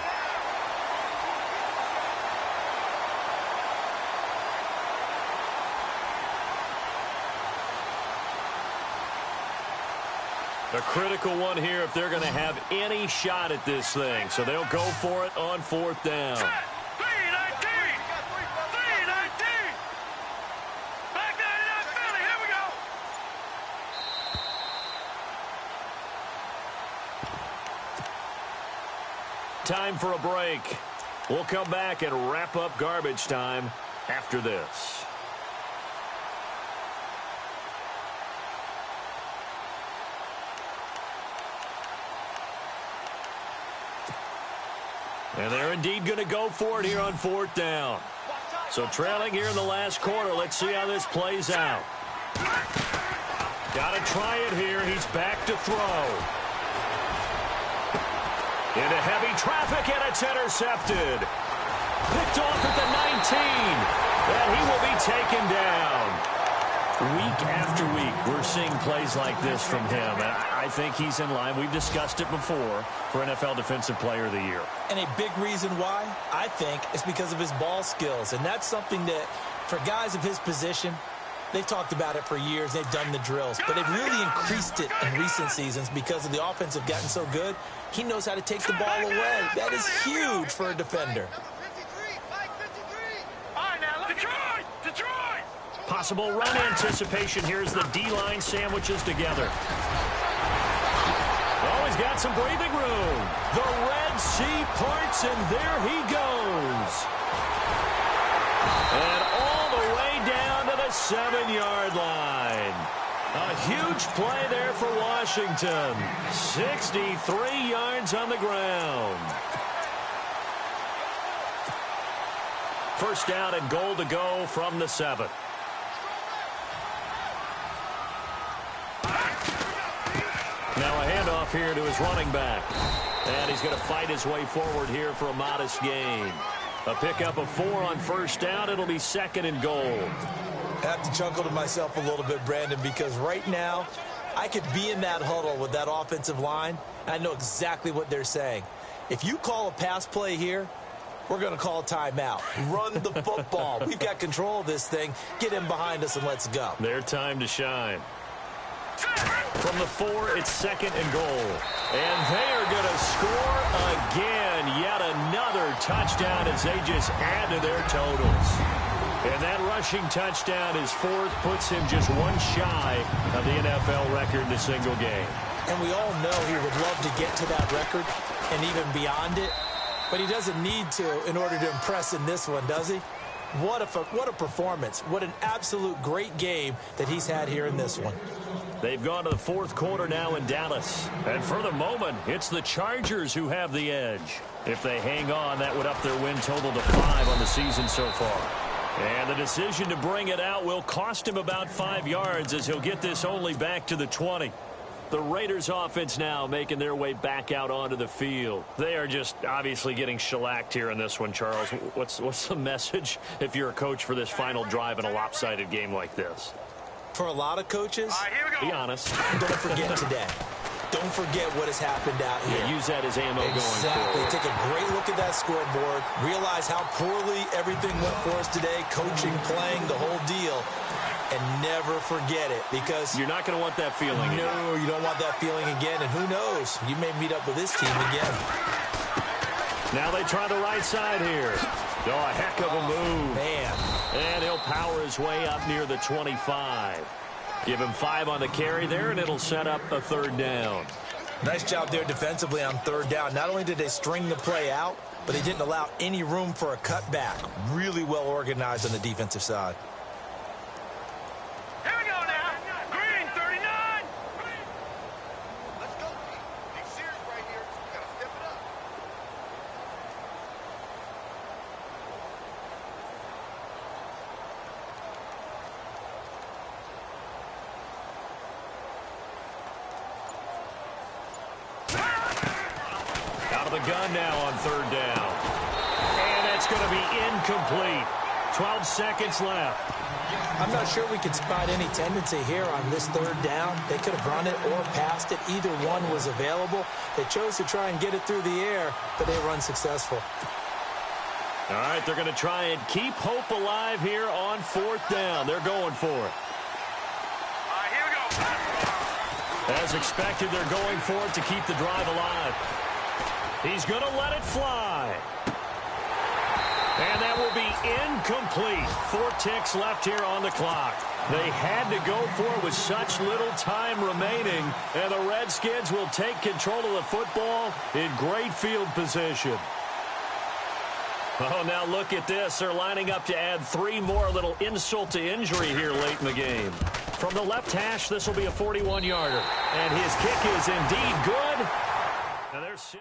A critical one here if they're going to have any shot at this thing. So they'll go for it on 4th down. 3-19. 3-19. Back 99 Philly. Here we go. Time for a break. We'll come back and wrap up garbage time after this. And they're indeed going to go for it here on 4th down. So trailing here in the last quarter. Let's see how this plays out. Got to try it here. He's back to throw. Into heavy traffic, and it's intercepted. Picked off at the 19, and he will be taken down. Week after week, we're seeing plays like this from him. I think he's in line. We've discussed it before for NFL Defensive Player of the Year. And a big reason why, I think, is because of his ball skills. And that's something that, for guys of his position, they've talked about it for years. They've done the drills. But they've really increased it in recent seasons because of the offense have gotten so good. He knows how to take the ball away. That is huge for a defender. Possible run anticipation. Here's the D-line sandwiches together. Oh, he's got some breathing room. The Red Sea parts, and there he goes. And all the way down to the 7-yard line. A huge play there for Washington. 63 yards on the ground. First down and goal to go from the 7. Now a handoff here to his running back. And he's going to fight his way forward here for a modest gain. A pickup of 4 on first down. It'll be 2nd and goal. I have to chuckle to myself a little bit, Brandon, because right now I could be in that huddle with that offensive line, and I know exactly what they're saying. If you call a pass play here, we're going to call a timeout. Run the football. We've got control of this thing. Get him behind us and let's go. Their time to shine. From the 4, it's 2nd and goal. And they are going to score again. Yet another touchdown as they just add to their totals. And that rushing touchdown, his 4th, puts him just one shy of the NFL record in a single game. And we all know he would love to get to that record and even beyond it. But he doesn't need to in order to impress in this one, does he? What a performance. What an absolute great game that he's had here in this one. They've gone to the 4th quarter now in Dallas. And for the moment, it's the Chargers who have the edge. If they hang on, that would up their win total to 5 on the season so far. And the decision to bring it out will cost him about 5 yards as he'll get this only back to the 20. The Raiders offense now making their way back out onto the field. They are just obviously getting shellacked here in this one, Charles. What's the message if you're a coach for this final drive in a lopsided game like this? For a lot of coaches, be honest. Don't forget today. Don't forget what has happened out here. Yeah, use that as ammo going forward. Take a great look at that scoreboard. Realize how poorly everything went for us today. Coaching, playing, the whole deal. And never forget it, because you're not going to want that feeling again. No, you don't want that feeling again. And who knows? You may meet up with this team again. Now they try the right side here. Oh, a heck of a move. Man. And he'll power his way up near the 25. Give him 5 on the carry there, and it'll set up a 3rd down. Nice job there defensively on 3rd down. Not only did they string the play out, but they didn't allow any room for a cutback. Really well organized on the defensive side. Here we go now. Green, 39. Let's go, Pete. Big series right here. We got to step it up. Out of the gun now on 3rd down. And that's going to be incomplete. 12 seconds left. I'm not sure we could spot any tendency here on this 3rd down. They could have run it or passed it. Either one was available. They chose to try and get it through the air, but they were unsuccessful. All right, they're going to try and keep hope alive here on 4th down. They're going for it. All right, here we go. As expected, they're going for it to keep the drive alive. He's going to let it fly. And that will be incomplete. 4 ticks left here on the clock. They had to go for it with such little time remaining. And the Redskins will take control of the football in great field position. Oh, now look at this. They're lining up to add 3 more, little insult to injury here late in the game. From the left hash, this will be a 41-yarder. And his kick is indeed good. Now there's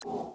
You